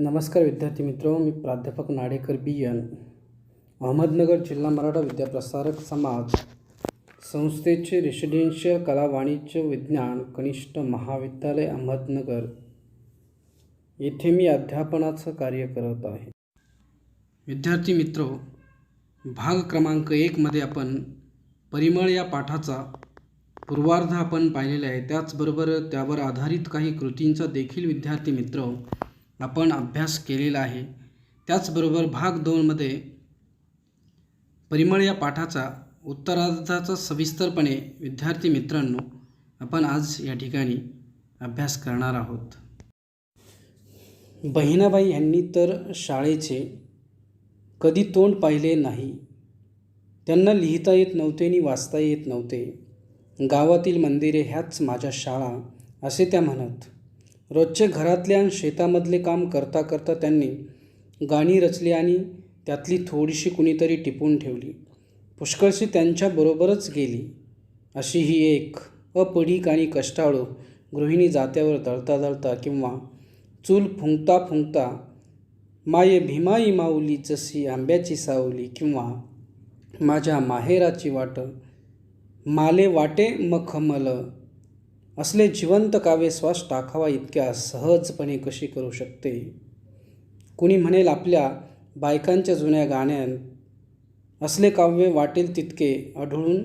नमस्कार विद्यार्थी मित्रो, मी प्राध्यापक नाडेकर BN, अहमदनगर जिल्हा मराठा विद्याप्रसारक समाज संस्थेचे रेसिडेन्शियल कला वाणिज्य विज्ञान कनिष्ठ महाविद्यालय अहमदनगर येथे मी अध्यापनाचं कार्य करत आहे. विद्यार्थी मित्रो, भाग क्रमांक 1 मध्ये आपण परिमळ या पाठाचा पूर्वार्ध आपण पाहिलेला आहे. त्याचबरोबर त्यावर आधारित काही कृतींचा देखील विद्यार्थी मित्रो आपण अभ्यास केलेला आहे. त्याचबरोबर भाग 2 मध्ये परिमळ या पाठाचा उत्तरार्धाचा सविस्तरपणे विद्यार्थी मित्रांनो आपण आज या ठिकाणी अभ्यास करणार आहोत. बहिणाबाई यांनी तर शाळेचे कधी तोंड पाहिले नाही. त्यांना लिहिता येत नव्हते आणि वाचता येत नव्हते. गावातील मंदिरे ह्याच माझ्या शाळा असे त्या म्हणत. रोजचे घरातल्या शेतामधले काम करता करता त्यांनी गाणी रचली आणि त्यातली थोडीशी कुणीतरी टिपून ठेवली. पुष्कळशी त्यांच्याबरोबरच गेली. अशी ही एक अपढीक आणि कष्टाळू गृहिणी जात्यावर दळता दळता किंवा चूल फुंकता फुंकता माये भीमाई माऊली जशी आंब्याची सावली किंवा माझ्या माहेराची वाट माले वाटे मखमल असले जिवंत काव्य श्वास टाकावा इतक्या सहजपणे कशी करू शकते. कुणी म्हणेल आपल्या बायकांच्या जुन्या गाण्यात असले काव्य वाटेल तितके आढळून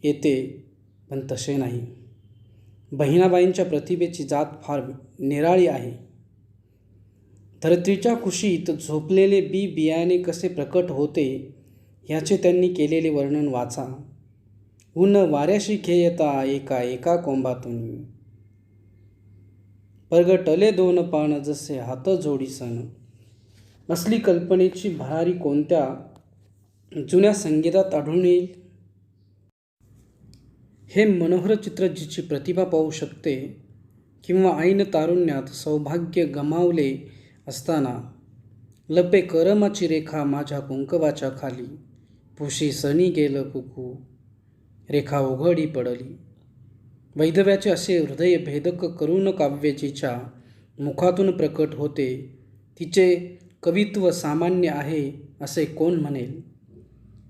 येते, पण तसे नाही. बहिणाबाईंच्या प्रतिभेची जात फार निराळी आहे. धरत्रीच्या कुशीत झोपलेले बियाणे कसे प्रकट होते ह्याचे त्यांनी केलेले वर्णन वाचा. ऊन वाऱ्याशी खेळता एका एका कोंबातून परगटले दोन पान जसे हात जोडी सण. असली कल्पनेची भरारी कोणत्या जुन्या संगीतात आढळून येईल. हे मनोहर चित्र जिची प्रतिभा पाहू शकते किंवा ऐन तारुण्यात सौभाग्य गमावले असताना लपे करमाची रेखा माझ्या कुंकवाच्या खाली पुशी सणी गेलं कुकू रेखा उघडी पडली. वैधव्याचे असे हृदय भेदक करून काव्य जिच्या मुखातून प्रकट होते तिचे कवित्व सामान्य आहे असे कोण म्हणेल.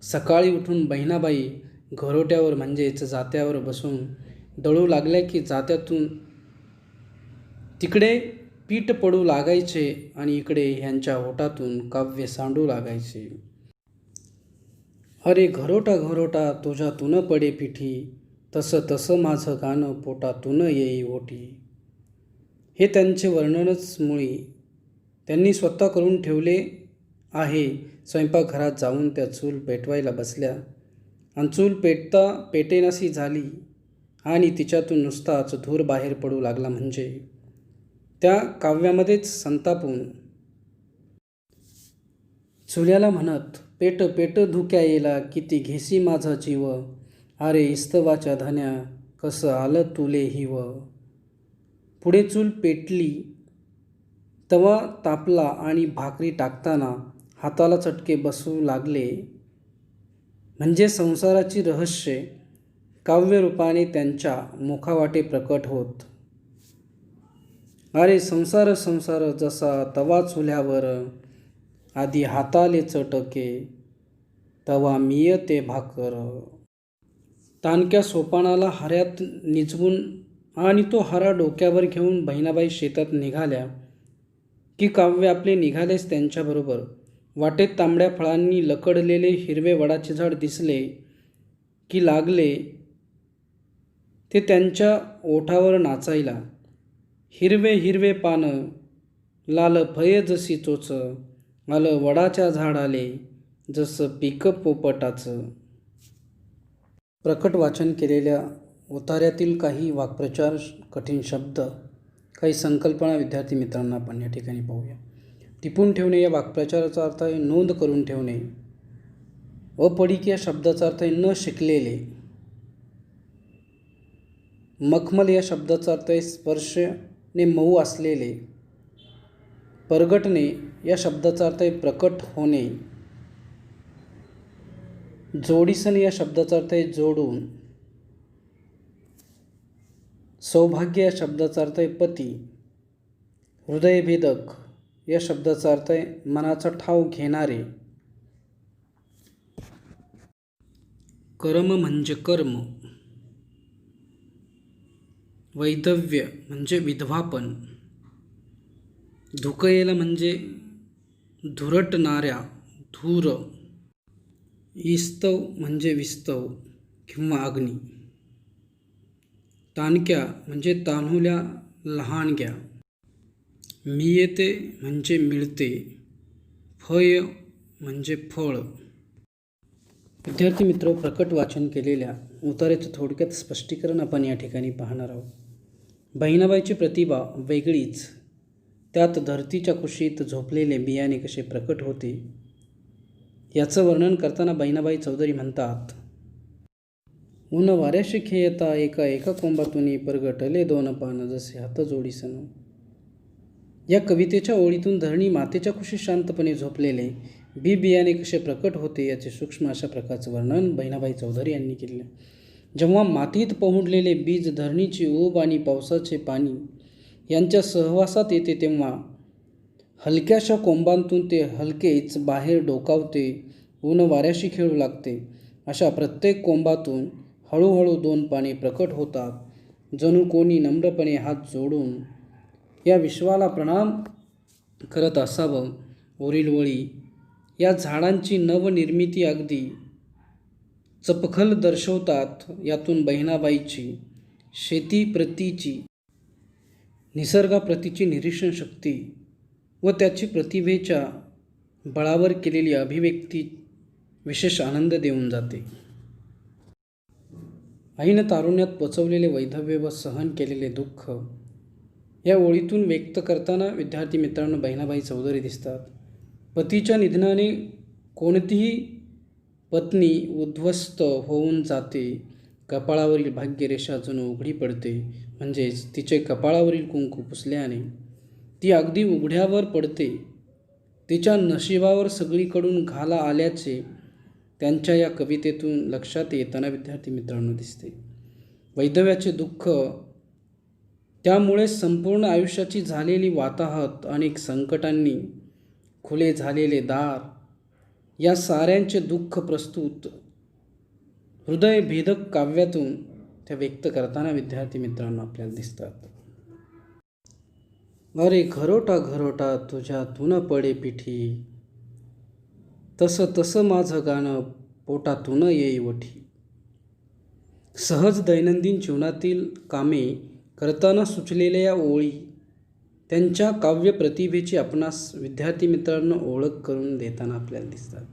सकाळी उठून बहिणाबाई घरोट्यावर म्हणजेच जात्यावर बसून दळू लागल्या की जात्यातून तिकडे पीठ पडू लागायचे आणि इकडे ह्यांच्या ओठातून काव्य सांडू लागायचे. अरे घरोटा घरोटा तुझ्यातून पडे पिठी तसं तसं माझं गाणं पोटातून येई ओठी. हे त्यांचे वर्णनच मुळी त्यांनी स्वतः करून ठेवले आहे. स्वयंपाकघरात जाऊन त्या चूल पेटवायला बसल्या आणि चूल पेटेनाशी झाली आणि तिच्यातून नुसताच धूर बाहेर पडू लागला म्हणजे त्या काव्यामध्येच संतापून चुल्याला म्हणत पेट पेट धुक्या येला किती घेसी माझा जीव अरे इस्तवाच्या धन्या कसं आलं तुले हिव. पुढे चूल पेटली तवा तापला आणि भाकरी टाकताना हाताला चटके बसू लागले म्हणजे संसाराची रहस्ये काव्यरूपाने त्यांच्या मुखावाटे प्रकट होत. अरे संसार संसार जसा तवा चुल्यावर आधी हाताले चटके तवा मियते भाकर. तानक्या सोपानाला हऱ्यात निजवून आणि तो हरा डोक्यावर घेऊन बहिणाबाई शेतात निघाल्या की काव्य आपले निघालेच त्यांच्याबरोबर. वाटेत तांबड्या फळांनी लकडलेले हिरवे वडाचे झाड दिसले की लागले ते त्यांच्या ओठावर नाचायला. हिरवे हिरवे पानं लाल फये जशी चोच आलं वडाच्या झाडाले जसं पीक पोपटाचं. प्रकट वाचन केलेल्या उतार्यातील काही वाक्प्रचार, कठीण शब्द, काही संकल्पना विद्यार्थी मित्रांना आपण या ठिकाणी पाहूया. टिपून ठेवणे या वाक्प्रचाराचा अर्थ आहे नोंद करून ठेवणे. अपढीक या शब्दाचा अर्थ आहे न शिकलेले. मखमल या शब्दाचा अर्थ आहे स्पर्शने मऊ असलेले. परगटणे या शब्दाचा अर्थ आहे प्रकट होणे. जोडीसन या शब्दाचा अर्थ आहे जोडून. सौभाग्य या शब्दाचा अर्थ आहे पती. हृदयभेदक या शब्दाचा अर्थ आहे मनाचा ठाव घेणारे. कर्म म्हणजे कर्म. वैधव्य म्हणजे विधवापण. धुकयेला म्हणजे धुरटणाऱ्या, धूर. इस्तव म्हणजे विस्तव किंवा अग्नी. ताणक्या म्हणजे तान्हुल्या लहानग्या. मियेते म्हणजे मिळते. फय म्हणजे फळ. विद्यार्थी मित्र, प्रकट वाचन केलेल्या उताऱ्याचं थोडक्यात स्पष्टीकरण आपण या ठिकाणी पाहणार आहोत. बहिणाबाईची प्रतिभा वेगळीच. त्यात धरतीच्या कुशीत झोपलेले बियाणे कसे प्रकट होते याचं वर्णन करताना बहिणाबाई चौधरी म्हणतात, ऊन वाऱ्याशी खेळता एका एका कोंबातून परगटले दोन पान जसे हात जोडीसन. या कवितेच्या ओळीतून धरणी मातेच्या कुशीत शांतपणे झोपलेले बी बियाणे कसे प्रकट होते याचे सूक्ष्म अशा प्रकारचं वर्णन बहिणाबाई चौधरी यांनी केले. जेव्हा मातीत पहुडलेले बीज धरणीची ऊब आणि पावसाचे पाणी यांच्या सहवासात येते तेव्हा हलक्याशा कोंबांतून ते हलकेच बाहेर डोकावते, ऊन वाऱ्याशी खेळू लागते. अशा प्रत्येक कोंबातून हळूहळू दोन पाने प्रकट होतात. जणू कोणी नम्रपणे हात जोडून या विश्वाला प्रणाम करत असावं. वरील वळी या झाडांची नवनिर्मिती अगदी चपखल दर्शवतात. यातून बहिणाबाईची शेतीप्रतीची, निसर्गाप्रतीची निरीक्षण शक्ती व त्याची प्रतिभेच्या बळावर केलेली अभिव्यक्ती विशेष आनंद देऊन जाते. आईनं तारुण्यात पोचवलेले वैधव्य व सहन केलेले दुःख या ओळीतून व्यक्त करताना विद्यार्थी मित्रांनो बहिणाबाई चौधरी दिसतात. पतीच्या निधनाने कोणतीही पत्नी उद्ध्वस्त होऊन जाते. कपाळावरील भाग्यरेषा जणू उघडी पडते. म्हणजेच तिचे कपाळावरील कुंकू पुसल्याने ती अगदी उघड्यावर पडते. तिच्या नशिबावर सगळीकडून घाला आल्याचे त्यांच्या या कवितेतून लक्षात येताना विद्यार्थी मित्रांनो दिसते. वैधव्याचे दुःख, त्यामुळे संपूर्ण आयुष्याची झालेली वाताहत, अनेक संकटांनी खुले झालेले दार, या साऱ्यांचे दुःख प्रस्तुत हृदयभेदक काव्यातून त्या व्यक्त करताना विद्यार्थी मित्रांनो आपल्याला दिसतात. अरे घरोटा घरोटा तुझ्यातून पडे पिठी, तसं तसं माझं गाणं पोटातून येई वठी. सहज दैनंदिन जीवनातील कामे करताना सुचलेल्या या ओळी त्यांच्या काव्य प्रतिभेची आपणास विद्यार्थी मित्रांनो ओळख करून देताना आपल्याला दिसतात.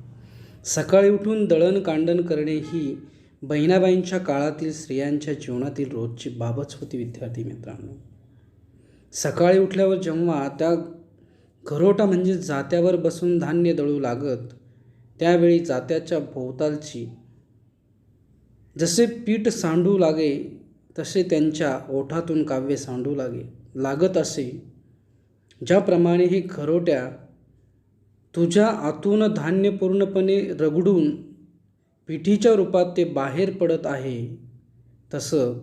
सकाळी उठून दळणकांडण करणे ही बहिणाबाईंच्या काळातील स्त्रियांच्या जीवनातील रोजची बाबच होती. विद्यार्थी मित्रांनो, सकाळी उठल्यावर जेव्हा त्या घरोटा म्हणजे जात्यावर बसून धान्य दळू लागत, त्यावेळी जात्याच्या भोवतालची जसे पीठ सांडू लागे तसे त्यांच्या ओठातून काव्य सांडू लागत असे. ज्याप्रमाणे हे घरोट्या तुझ्या आतून धान्य पूर्णपणे रगडून पिठीच्या रूपात ते बाहेर पडत आहे, तसं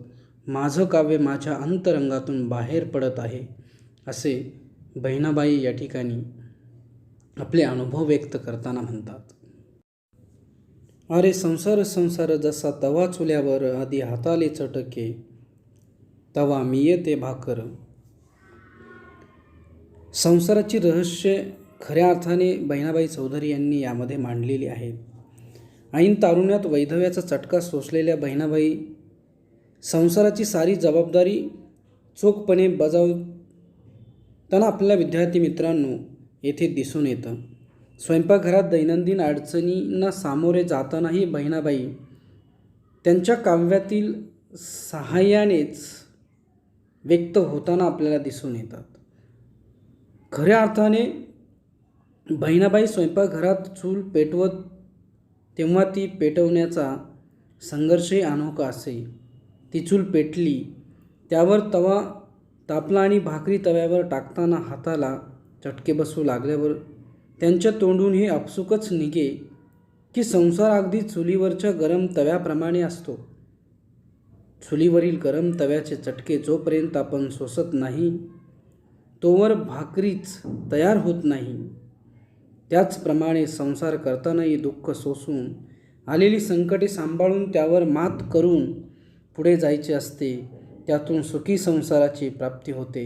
माझं काव्य माझ्या अंतरंगातून बाहेर पडत आहे, असे बहिणाबाई या ठिकाणी आपले अनुभव व्यक्त करताना म्हणतात. अरे संसार संसार जसा तवा चुल्यावर आधी हाताले चटके, तवा मी येते भाकर. संसाराची रहस्य खऱ्या अर्थाने बहिणाबाई चौधरी यांनी यामध्ये मांडलेली आहेत. ऐन तारुण्यात वैधव्याचा चटका सोसलेल्या बहिणाबाई संसाराची सारी जबाबदारी चोखपणे बजावताना आपल्या विद्यार्थी मित्रांनो येथे दिसून येतं. स्वयंपाकघरात दैनंदिन अडचणींना सामोरे जातानाही बहिणाबाई त्यांच्या काव्यातील सहाय्यानेच व्यक्त होताना आपल्याला दिसून येतात. खऱ्या अर्थाने बहिणाबाई स्वयंपाकघरात चूल पेटवत तेव्हा ती पेटवण्याचा संघर्षही अनोखा असे. ती चूल पेटली, त्यावर तवा तापला आणि भाकरी तव्यावर टाकताना हाताला चटके बसू लागल्यावर त्यांच्या तोंडून हे आपसुकच निघे की संसार अगदी चुलीवरच्या गरम तव्याप्रमाणे असतो. चुलीवरील गरम तव्याचे चटके जोपर्यंत आपण सोसत नाही तोवर भाकरीच तयार होत नाही. त्याचप्रमाणे संसार करतानाही दुःख सोसून, आलेली संकटे सांभाळून त्यावर मात करून पुढे जायचे असते. त्यातून सुखी संसाराची प्राप्ती होते.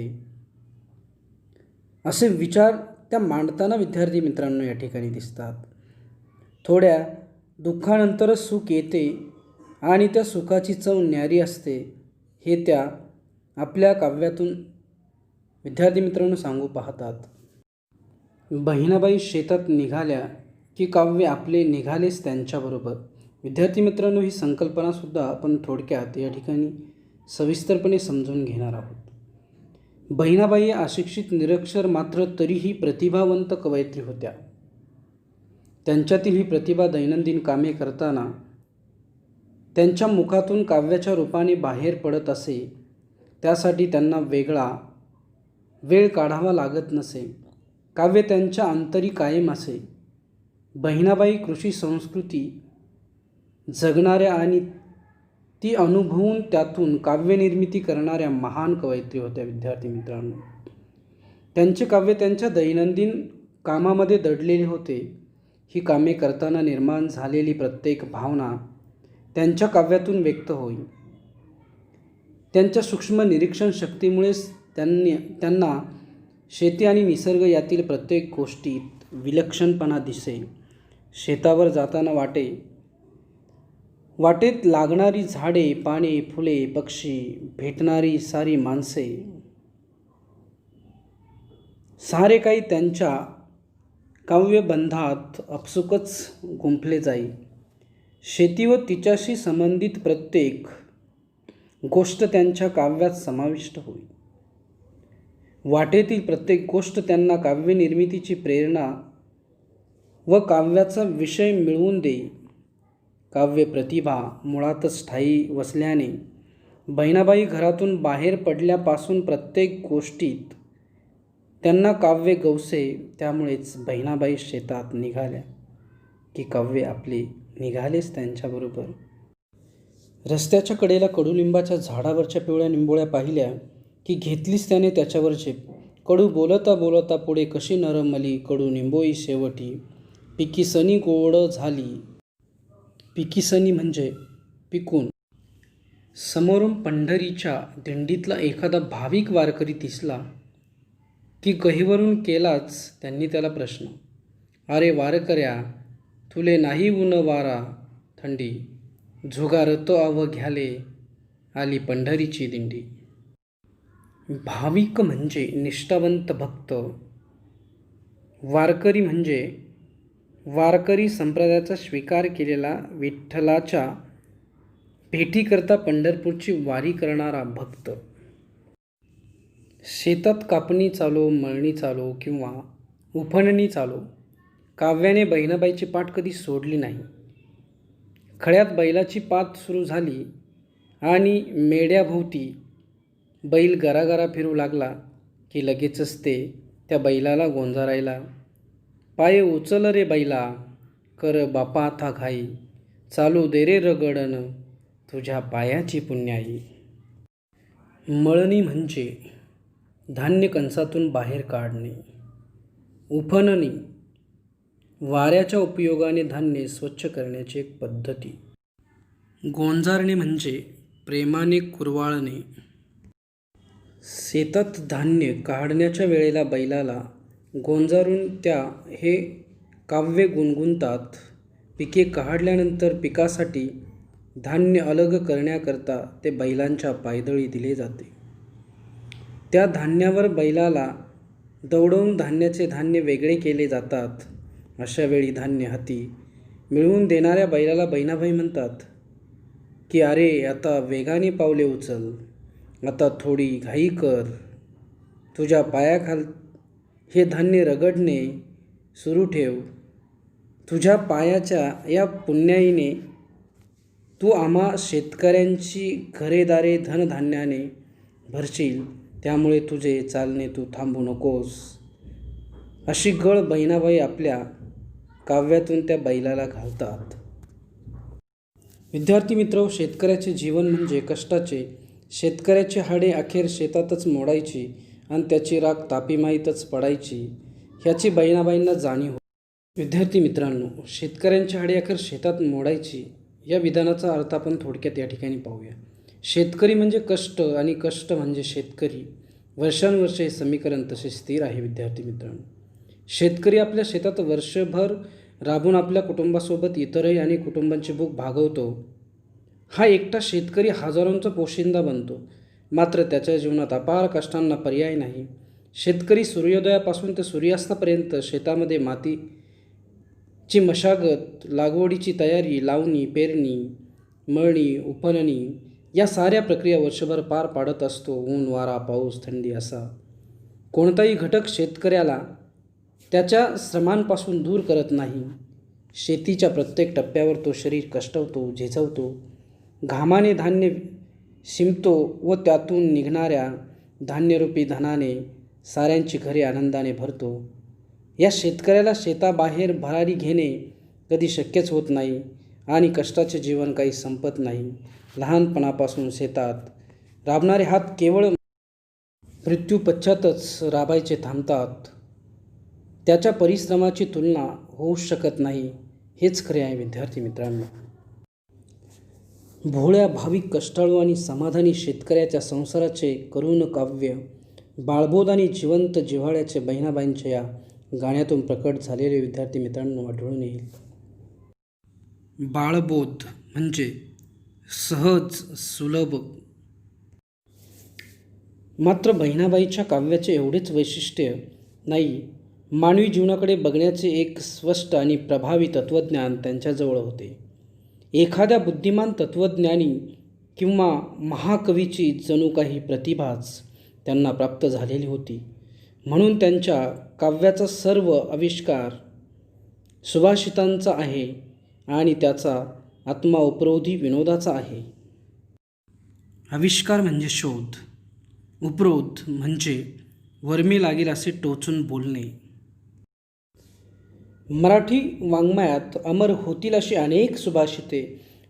असे विचार त्या मांडताना विद्यार्थी मित्रांनो या ठिकाणी दिसतात. थोड्या दुःखानंतरच सुख येते आणि त्या सुखाची चव न्यारी असते, हे त्या आपल्या काव्यातून विद्यार्थी मित्रांनो सांगू पाहतात. बहिणाबाई शेतात निघाल्या की काव्य आपले निघालेच त्यांच्याबरोबर. विद्यार्थी मित्रांनो, ही संकल्पनासुद्धा आपण थोडक्यात या ठिकाणी सविस्तरपणे समजून घेणार आहोत. बहिणाबाई अशिक्षित निरक्षर मात्र तरीही प्रतिभावंत कवयित्री होत्या. त्यांच्यातील ही प्रतिभा दैनंदिन कामे करताना त्यांच्या मुखातून काव्याच्या रूपाने बाहेर पडत असे. त्यासाठी त्यांना वेगळा वेळ काढावा लागत नसे. काव्य त्यांच्या अंतरी कायम असे. बहिणाबाई कृषी संस्कृती जगणाऱ्या आणि ती अनुभवून त्यातून काव्यनिर्मिती करणाऱ्या महान कवयित्री होत्या. विद्यार्थी मित्रांनो, त्यांचे काव्य त्यांच्या दैनंदिन कामामध्ये दडलेले होते. ही कामे करताना निर्माण झालेली प्रत्येक भावना त्यांच्या काव्यातून व्यक्त होईल. त्यांच्या सूक्ष्म निरीक्षण शक्तीमुळेच त्यांना शेती आणि निसर्ग यातील प्रत्येक गोष्टीत विलक्षणपणा दिसे. शेतावर जाताना वाटेत लागणारी झाडे, पाने, फुले, पक्षी, भेटणारी सारी माणसे, सारे काही त्यांच्या काव्यबंधात आपसुकच गुंफले जाई. शेती व तिच्याशी संबंधित प्रत्येक गोष्ट त्यांच्या काव्यात समाविष्ट होई. वाटेतील प्रत्येक गोष्ट त्यांना काव्यनिर्मितीची प्रेरणा व काव्याचा विषय मिळवून देई. काव्य प्रतिभा मुळातच ठायी वसल्याने बहिणाबाई घरातून बाहेर पडल्यापासून प्रत्येक गोष्टीत त्यांना काव्य गवसे. त्यामुळेच बहिणाबाई शेतात निघाल्या की काव्य आपले निघालेच त्यांच्याबरोबर. रस्त्याच्या कडेला कडुलिंबाच्या झाडावरच्या पिवळ्या निंबोळ्या पाहिल्या की घेतलीच त्याने त्याच्यावर झेप. कडू बोलता बोलता पुढे कशी नरमली, कडू निंबोई शेवटी पिकीसनी गोड झाली. पिकीसनी म्हणजे पिकून. समोरून पंढरीच्या दिंडीतला एखादा भाविक वारकरी दिसला की गहिवरून केलाच त्यांनी त्याला प्रश्न, अरे वारकऱ्या, तुले नाही ऊन वारा थंडी, झुगार तो आव घ्याले आली पंढरीची दिंडी. भाविक म्हणजे निष्ठावंत भक्त. वारकरी म्हणजे वारकरी संप्रदायाचा स्वीकार केलेला विठ्ठलाच्या भेटीकरता पंढरपूरची वारी करणारा भक्त. शेतात कापणी चालो, मळणी चालो किंवा उफणणी चालो, काव्याने बहिणाबाईची पाठ कधी सोडली नाही. खळ्यात बैलाची पात सुरू झाली आणि मेढ्याभोवती बैल गरागरा फिरू लागला की लगेचच ते त्या बैलाला गोंजारायला, पाय उचल रे बैला, कर बापा आता घाई, चालू दे रे रगडन तुझ्या पायाची पुण्याई. मळणी म्हणजे धान्य कणसातून बाहेर काढणे. उफणणी वाऱ्याच्या उपयोगाने धान्य स्वच्छ करण्याची एक पद्धती. गोंजारणे म्हणजे प्रेमाने कुरवाळणे. शेतात धान्य काढण्याच्या वेळेला बैलाला गोंजारून हे काव्य गुणगुणतात. पिके काढल्यानंतर पिकासाठी धान्य अलग करण्याकरता ते बैलांच्या पायदळी दिले जाते. त्या धान्यावर बैलाला दौडवून धान्याचे धान्य वेगळे केले जातात. अशा वेळी धान्य हाती मिळवून देणाऱ्या बैलाला बहिणाबाई म्हणतात की अरे आता वेगाने पावले उचल, आता थोडी घाई कर, तुझ्या पायाखाल हे धान्य रगडणे सुरू ठेव. तुझ्या पायाच्या या पुण्याईने तू आम्हा शेतकऱ्यांची घरेदारे धनधान्याने भरशील, त्यामुळे तुझे चालणे तू थांबू नकोस. अशी गळ बहिणाबाई आपल्या काव्यातून त्या बैलाला घालतात. विद्यार्थी मित्र, शेतकऱ्याचे जीवन म्हणजे कष्टाचे. शेतकऱ्याची हाडे अखेर शेतातच मोडायची आणि त्याची राग तापीमाहीतच पडायची ह्याची बहिणाबाईंना जाणीव होती. विद्यार्थी मित्रांनो, शेतकऱ्यांची हाडे अखेर शेतात मोडायची या विधानाचा अर्थ आपण थोडक्यात या ठिकाणी पाहूया. शेतकरी म्हणजे कष्ट आणि कष्ट म्हणजे शेतकरी. वर्षानुवर्षे हे समीकरण तसे स्थिर आहे. विद्यार्थी मित्रांनो, शेतकरी आपल्या शेतात वर्षभर राबून आपल्या कुटुंबासोबत इतरही अनेक कुटुंबांची भूक भागवतो. हा एकटा शेतकरी हजारोंचा पोशिंदा बनतो, मात्र त्याच्या जीवनात अपार कष्टांना पर्याय नाही. शेतकरी सूर्योदयापासून ते सूर्यास्तापर्यंत शेतामध्ये मातीची मशागत, लागवडीची तयारी, लावणी, पेरणी, मळणी, उपनणी या साऱ्या प्रक्रिया वर्षभर पार पाडत असतो. ऊन, वारा, पाऊस, थंडी असा कोणताही घटक शेतकऱ्याला त्याच्या श्रमांपासून दूर करत नाही. शेतीच्या प्रत्येक टप्प्यावर तो शरीर कष्टवतो, झेचवतो, घामाने धान्य शिंपतो व त्यातून निघणाऱ्या धान्यरूपी धनाने साऱ्यांची घरे आनंदाने भरतो. या शेतकऱ्याला शेताबाहेर भरारी घेणे कधी शक्यच होत नाही आणि कष्टाचे जीवन काही संपत नाही. लहानपणापासून शेतात राबणारे हात केवळ मृत्यूपश्चातच राबायचे थांबतात. त्याच्या परिश्रमाची तुलना होऊच शकत नाही. हेच खरे आहे. विद्यार्थी मित्रांनो, भोळ्या, भाविक, कष्टाळू आणि समाधानी शेतकऱ्याच्या संसाराचे करुण काव्य बाळबोध आणि जिवंत जिव्हाळ्याचे बहिणाबाईंच्या या गाण्यातून प्रकट झालेले विद्यार्थी मित्रांनो आढळून येईल. बाळबोध म्हणजे सहज, सुलभ. मात्र बहिणाबाईच्या काव्याचे एवढेच वैशिष्ट्य नाही. मानवी जीवनाकडे बघण्याचे एक स्पष्ट आणि प्रभावी तत्त्वज्ञान त्यांच्याजवळ होते. एखाद्या बुद्धिमान तत्त्वज्ञानी किंवा महाकवीची जणू काही प्रतिभाच त्यांना प्राप्त झालेली होती. म्हणून त्यांच्या काव्याचा सर्व आविष्कार सुभाषितांचा आहे आणि त्याचा आत्मा उपरोधी विनोदाचा आहे. आविष्कार म्हणजे शोध, उपरोध म्हणजे वर्मी लागेल असे टोचून बोलणे. मराठी वाङ्मयात अमर होतील अशी अनेक सुभाषिते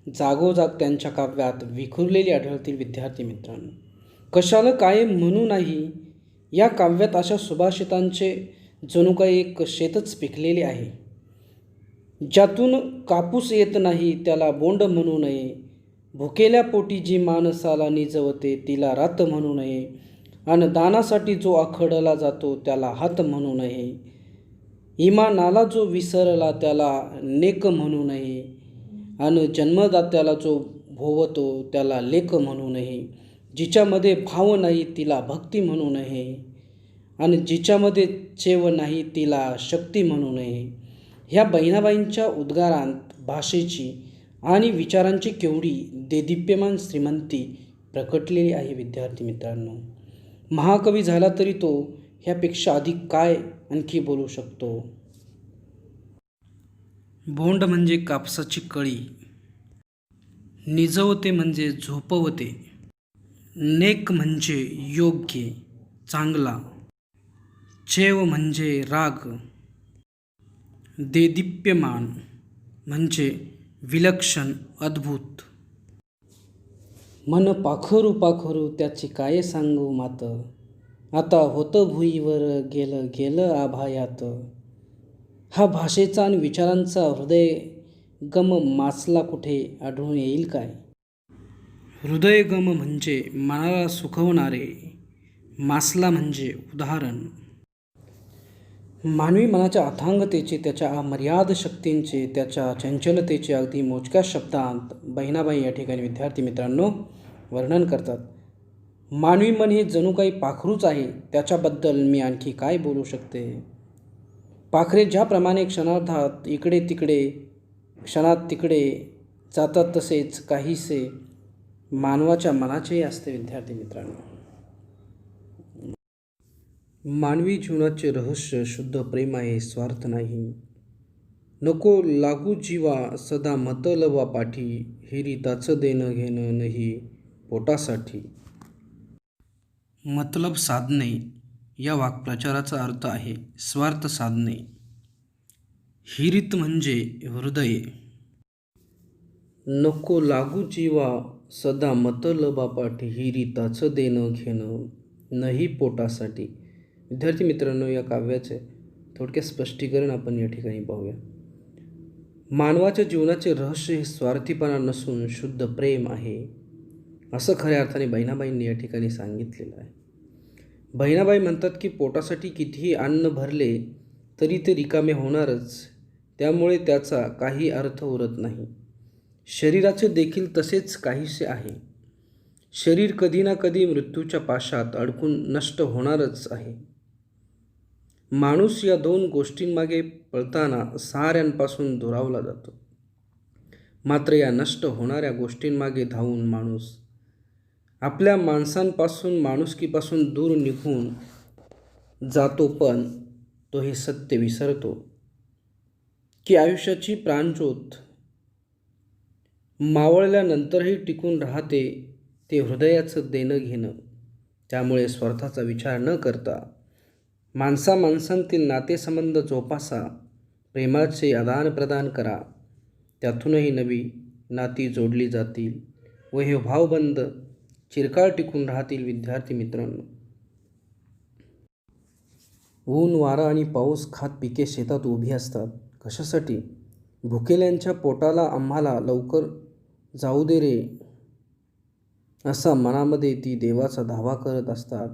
जागोजाग त्यांच्या काव्यात विखुरलेली आढळतील. विद्यार्थी मित्रांनो, कशाला काय म्हणू नाही, या काव्यात अशा सुभाषितांचे जणू काही एक शेतच पिकलेले आहे. ज्यातून कापूस येत नाही त्याला बोंड म्हणू नये, भुकेल्या पोटी जी माणसाला निजवते तिला रात म्हणू नये, अन दानासाठी जो आखडला जातो त्याला हात म्हणू नये, इमानाला जो विसरला त्याला नेक म्हणू नये, अन जन्मदात्याला जो भोवतो त्याला लेक म्हणू नये, जिच्यामध्ये भाव नाही तिला भक्ती म्हणू नये, आणि जिच्यामध्ये चेव नाही तिला शक्ती म्हणू नये. ह्या बहिणाबाईंच्या उद्गारांत भाषेची आणि विचारांची केवढी देदीप्यमान श्रीमंती प्रकटलेली आहे. विद्यार्थी मित्रांनो, महाकवी झाला तरी तो ह्यापेक्षा अधिक काय आणखी बोलू शकतो. बोंड म्हणजे कापसाची कळी, निजवते म्हणजे झोपवते, नेक म्हणजे योग्य, चांगला, चेव म्हणजे राग, देदीप्यमान म्हणजे विलक्षण, अद्भुत. मन पाखरू पाखरू त्याची काय सांगू मात, आता होतं भुईवर गेलं गेलं आभायात. हा भाषेचा आणि विचारांचा हृदयगम मासला कुठे आढळून येईल काय. हृदयगम म्हणजे मनाला सुखवणारे, मासला म्हणजे उदाहरण. मानवी मनाच्या अथांगतेचे, त्याच्या अमर्याद शक्तींचे, त्याच्या चंचलतेचे अगदी मोजक्या शब्दांत बहिणाबाई या ठिकाणी विद्यार्थी मित्रांनो वर्णन करतात. मानवी मन हे जणू काही पाखरूच आहे, त्याच्याबद्दल मी आणखी काय बोलू शकते. पाखरे ज्याप्रमाणे क्षणार्धात इकडे तिकडे, क्षणात तिकडे जातात, तसेच काहीसे मानवाच्या मनाचेही असते. विद्यार्थी मित्रांनो, मानवी जीवनाचे रहस्य शुद्ध प्रेम आहे, स्वार्थ नाही. नको लागू जीवा सदा मतलबा पाठी, हिरीताचं देणं घेणं नाही पोटासाठी. मतलब साधणे या वाक्प्रचाराचा अर्थ आहे स्वार्थ साधणे. हिरीत म्हणजे हृदय. नको लागू जीवा सदा मतलबा पाठी, हिरीताचं देणं घेणं नाही पोटासाठी. विद्यार्थी मित्रांनो, या काव्याचे थोडक्यात स्पष्टीकरण आपण या ठिकाणी पाहूया. मानवाच्या जीवनाचे रहस्य हे स्वार्थीपणा नसून शुद्ध प्रेम आहे, असं खऱ्या अर्थाने बहिणाबाईंनी या ठिकाणी सांगितलेलं आहे. बहिणाबाई म्हणतात की पोटासाठी कितीही अन्न भरले तरी ते रिकामे होणारच, त्यामुळे त्याचा काही अर्थ उरत नाही. शरीराचे देखील तसेच काहीसे आहे. शरीर कधी ना कधी मृत्यूच्या पाशात अडकून नष्ट होणारच आहे. माणूस या दोन गोष्टींमागे पळताना साऱ्यांपासून दुरावला जातो. मात्र या नष्ट होणाऱ्या गोष्टींमागे धावून माणूस आपल्या माणसांपासून, माणुसकीपासून दूर निघून जातो. पण तो हे सत्य विसरतो की आयुष्याची प्राणज्योत मावळल्यानंतरही टिकून राहते ते हृदयाचं देणं घेणं. त्यामुळे स्वार्थाचा विचार न करता माणसांतील नातेसंबंध जोपासा, प्रेमाचे आदानप्रदान करा. त्यातूनही नवी नाती जोडली जातील व हे भावबंध चिरकाळ टिकून राहतील. विद्यार्थी मित्रांनो, ऊन, वारा आणि पाऊस खात पिके शेतात उभी असतात. कशासाठी? भुकेल्यांच्या पोटाला आम्हाला लवकर जाऊ दे रे, असा मनामध्ये ती देवाचा धावा करत असतात.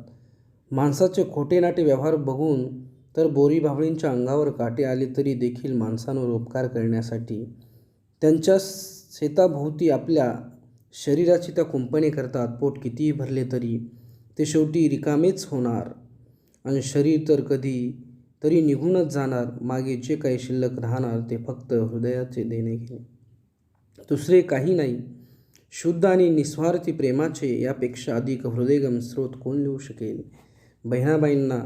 माणसाचे खोटे नाटे व्यवहार बघून तर बोरीभावळींच्या अंगावर काटे आले तरी देखील माणसांवर उपकार करण्यासाठी त्यांच्या शेताभोवती आपल्या शरीराची त्या कुंपणे करतात. पोट कितीही भरले तरी ते शेवटी रिकामेच होणार आणि शरीर तर कधी तरी निघूनच जाणार. मागे जे काही शिल्लक राहणार ते फक्त हृदयाचे देणे घेणे, दुसरे काही नाही. शुद्ध आणि निस्वार्थी प्रेमाचे यापेक्षा अधिक हृदयगम स्रोत कोण लिहू शकेल? बहिणाबाईंना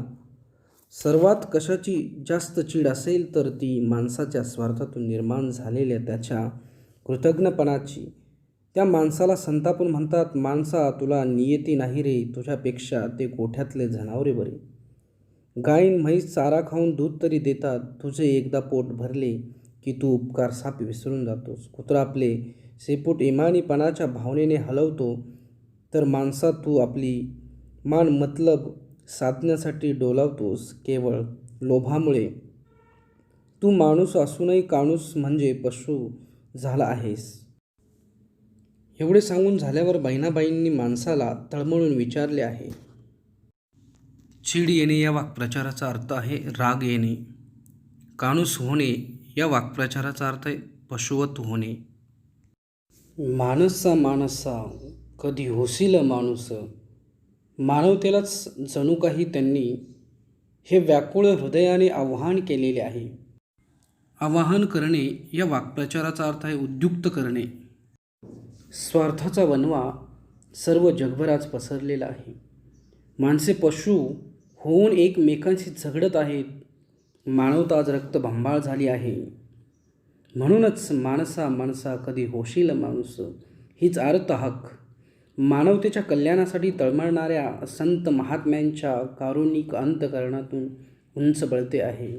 सर्वात कशाची जास्त चीड असेल तर ती माणसाच्या स्वार्थातून निर्माण झालेल्या त्याच्या कृतज्ञपणाची. त्या माणसाला संतापून म्हणतात, माणसा तुला नियती नाही रे, तुझ्यापेक्षा ते गोठ्यातले जनावरे बरे. गाय म्हैस चारा खाऊन दूध तरी देतात, तुझे एकदा पोट भरले की तू उपकार साप विसरून जातोस. कुत्रा आपले शेपूट इमानीपणाच्या भावनेने हलवतो, तर माणसा तू आपली मान मतलब साधण्यासाठी डोलावतोस केवळ लोभामुळे. तू माणूस असूनही काणूस म्हणजे पशु झाला आहेस. एवढे सांगून झाल्यावर बहिणाबाईंनी माणसाला तळमळून विचारले आहे. चीड येणे या वाक्प्रचाराचा अर्थ आहे राग येणे. काणूस होणे या वाक्प्रचाराचा अर्थ आहे पशुवत होणे. माणसा माणसा कधी होशील माणूस, मानवतेलाच जणू काही त्यांनी हे व्याकुळ हृदयाने आवाहन केलेले आहे. आवाहन करणे या वाक्प्रचाराचा अर्थ आहे उद्युक्त करणे. स्वार्थाचा वणवा सर्व जगभरात पसरलेला आहे. माणसे पशु होऊन एकमेकांशी झगडत आहेत. मानवता आज रक्तबंबाळ झाली आहे. म्हणूनच माणसा माणसा कधी होशील माणूस हीच आर्त हाक मानवतेच्या कल्याणासाठी तळमळणाऱ्या संत महात्म्यांच्या कारुणिक अंतःकरणातून उंच बळते आहे.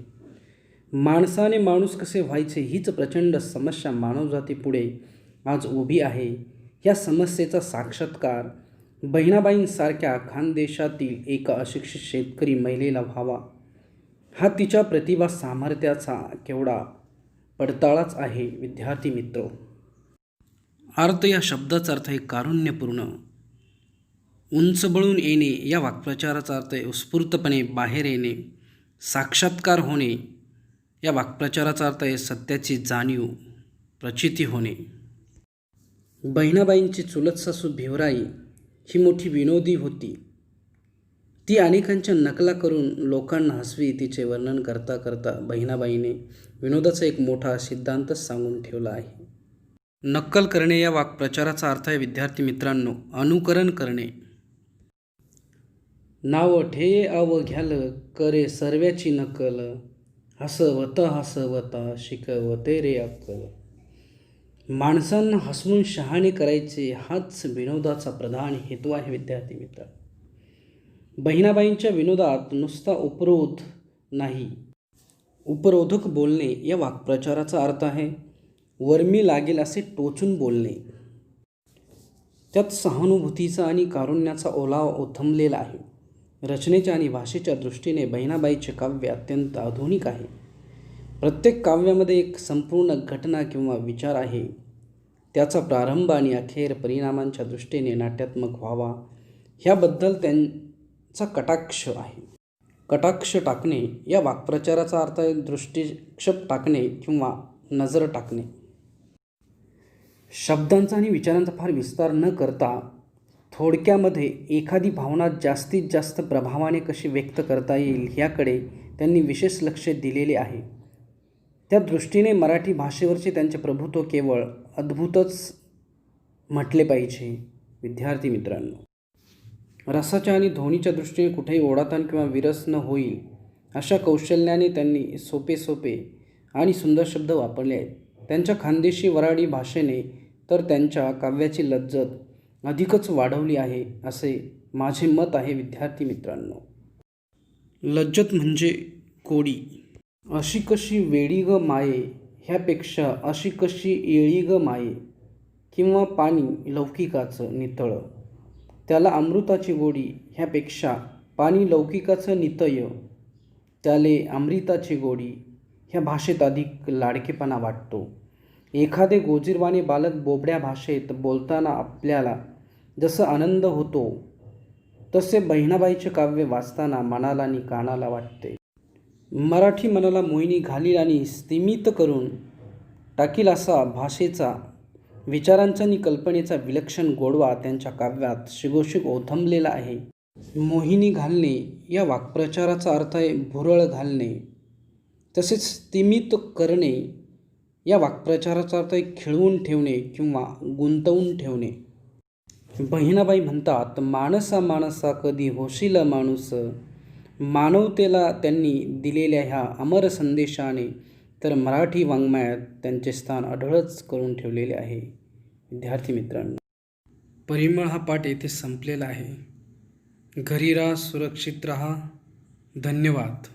माणसाने माणूस कसे व्हायचे हीच प्रचंड समस्या मानवजातीपुढे आज उभी आहे. या समस्येचा साक्षात्कार बहिणाबाईंसारख्या खानदेशातील एका अशिक्षित शेतकरी महिलेला व्हावा, हा तिच्या प्रतिभा सामर्थ्याचा केवढा पडताळाच आहे. विद्यार्थी मित्र, अर्थ या शब्दाचा अर्थ आहे कारुण्यपूर्ण. उंचबळून येणे या वाक्प्रचाराचा अर्थ आहे उत्स्फूर्तपणे बाहेर येणे. साक्षात्कार होणे या वाक्प्रचाराचा अर्थ आहे सत्याची जाणीव, प्रचिती होणे. बहिणाबाईंची चुलत सासू भिवराई ही मोठी विनोदी होती. ती अनेकांच्या नकला करून लोकांना हसवी. तिचे वर्णन करता करता बहिणाबाईने विनोदाचा एक मोठा सिद्धांतच सांगून ठेवला आहे. नक्कल करणे या वाक्प्रचाराचा अर्थ आहे विद्यार्थी मित्रांनो अनुकरण करणे. नाव ठेये अवघ्याल करे सर्व्याची नकल, हसवता हसवता शिकवते रे अक्कल. माणसांना हसवून शहाणे करायचे हाच विनोदाचा प्रधान हेतू आहे. विद्यार्थी मित्र, बहिणाबाईंच्या विनोदात नुसता उपरोध नाही, उपरोधक बोलणे या वाक्प्रचाराचा अर्थ आहे वर्मी लागेल असे टोचून बोलणे. त्यात सहानुभूतीचा आणि कारुण्याचा ओलावा ओथंबलेला आहे. रचनेच्या आणि भाषेच्या दृष्टीने बहिणाबाईचे काव्य अत्यंत आधुनिक आहे. प्रत्येक काव्यामध्ये एक संपूर्ण घटना किंवा विचार आहे. त्याचा प्रारंभ आणि अखेर परिणामांच्या दृष्टीने नाट्यात्मक व्हावा ह्याबद्दल त्यांचा कटाक्ष आहे. कटाक्ष टाकणे या वाक्प्रचाराचा अर्थ आहे दृष्टिक्षेप टाकणे किंवा नजर टाकणे. शब्दांचा आणि विचारांचा फार विस्तार न करता थोडक्यामध्ये एखादी भावना जास्तीत जास्त प्रभावाने कशी व्यक्त करता येईल ह्याकडे त्यांनी विशेष लक्ष दिलेले आहे. त्या दृष्टीने मराठी भाषेवरचे त्यांचे प्रभुत्व केवळ अद्भुतच म्हटले पाहिजे. विद्यार्थी मित्रांनो, रसाच्या आणि ध्वनीच्या दृष्टीने कुठेही ओढाताण किंवा विरस न होईल अशा कौशल्याने त्यांनी सोपे आणि सुंदर शब्द वापरले आहेत. त्यांच्या खानदेशी वऱ्हाडी भाषेने तर त्यांच्या काव्याची लज्जत अधिकच वाढवली आहे असे माझे मत आहे. विद्यार्थी मित्रांनो, लज्जत म्हणजे कोडी. अशी कशी वेडी ग माये ह्यापेक्षा अशी कशी येळी ग माये, किंवा पाणी लौकिकाचं नितळ त्याला अमृताची गोडी ह्यापेक्षा पाणी लौकिकाचं नितय त्याले अमृताची गोडी ह्या भाषेत अधिक लाडकेपणा वाटतो. एखादे गोजीरवाणे बालक बोबड्या भाषेत बोलताना आपल्याला जसं आनंद होतो तसे बहिणाबाईचे काव्य वाचताना मनाला आणि कानाला वाटते. मराठी मनाला मोहिनी घालील आणि स्तिमित करून टाकील असा भाषेचा, विचारांचा आणि कल्पनेचा विलक्षण गोडवा त्यांच्या काव्यात शिगोशिग ओथंबलेला आहे. मोहिनी घालणे या वाक्प्रचाराचा अर्थ आहे भुरळ घालणे. तसेच स्तिमित करणे या वाक्प्रचाराचा अर्थ आहे खिळवून ठेवणे किंवा गुंतवून ठेवणे. बहिणाबाई म्हणतात, माणसा माणसा कधी होशील माणूस. मानवतेला त्यांनी दिलेल्या ह्या अमर संदेशाने तर मराठी वाङ्मयात त्यांचे स्थान अढळच करून ठेवलेले आहे. विद्यार्थी मित्रांनो, परिमळ हा पाठ येथे संपलेला आहे. घरी राहा, सुरक्षित राहा. धन्यवाद.